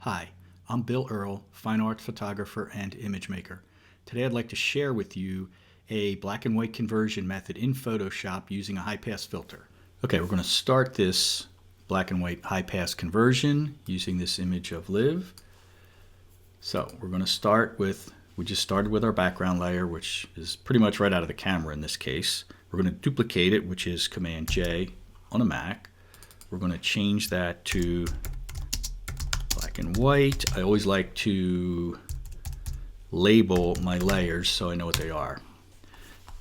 Hi, I'm Bill Earle, fine arts photographer and image maker. Today I'd like to share with you a black and white conversion method in Photoshop using a high-pass filter. Okay, we're going to start this black and white high-pass conversion using this image of Liv. So we're going to start with, we just started with our background layer, which is pretty much right out of the camera in this case. We're going to duplicate it, which is Command J on a Mac. We're going to change that to black and white. I always like to label my layers so I know what they are.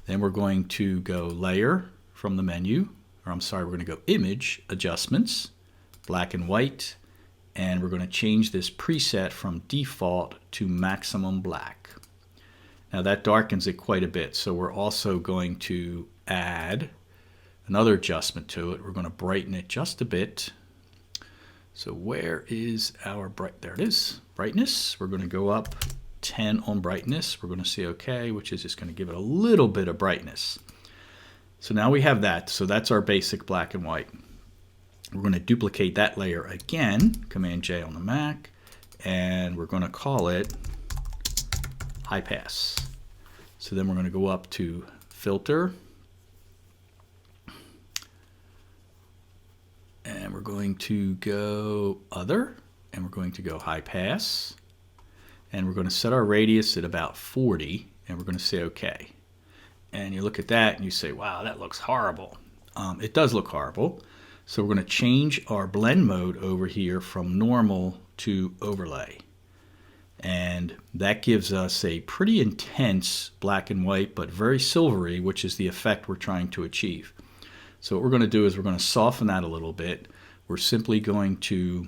Then we're going to go Layer from the menu, or I'm sorry, we're going to go Image, Adjustments, Black and White, and we're going to change this preset from Default to Maximum Black. Now that darkens it quite a bit, so we're also going to add another adjustment to it. We're going to brighten it just a bit. So where is our there it is, brightness. We're going to go up 10 on brightness. We're going to say OK, which is just going to give it a little bit of brightness. So now we have that. So that's our basic black and white. We're going to duplicate that layer again, Command J on the Mac, and we're going to call it high pass. So then we're going to go up to Filter, and we're going to go Other, and we're going to go High Pass, and we're going to set our radius at about 40, and we're going to say OK. And you look at that and you say, wow, that looks horrible. It does look horrible. So we're going to change our blend mode over here from normal to overlay. And that gives us a pretty intense black and white, but very silvery, which is the effect we're trying to achieve. So what we're going to do is we're going to soften that a little bit. We're simply going to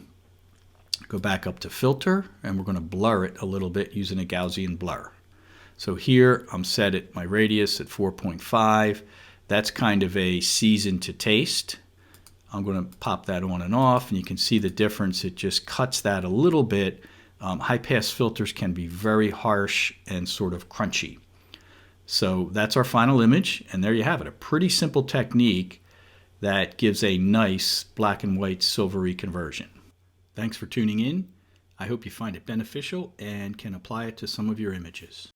go back up to Filter, and we're going to blur it a little bit using a Gaussian blur. So here I'm set at my radius at 4.5. That's kind of a season to taste. I'm going to pop that on and off, and you can see the difference. It just cuts that a little bit. High-pass filters can be very harsh and sort of crunchy. So that's our final image, and there you have it. A pretty simple technique that gives a nice black and white silvery conversion. Thanks for tuning in. I hope you find it beneficial and can apply it to some of your images.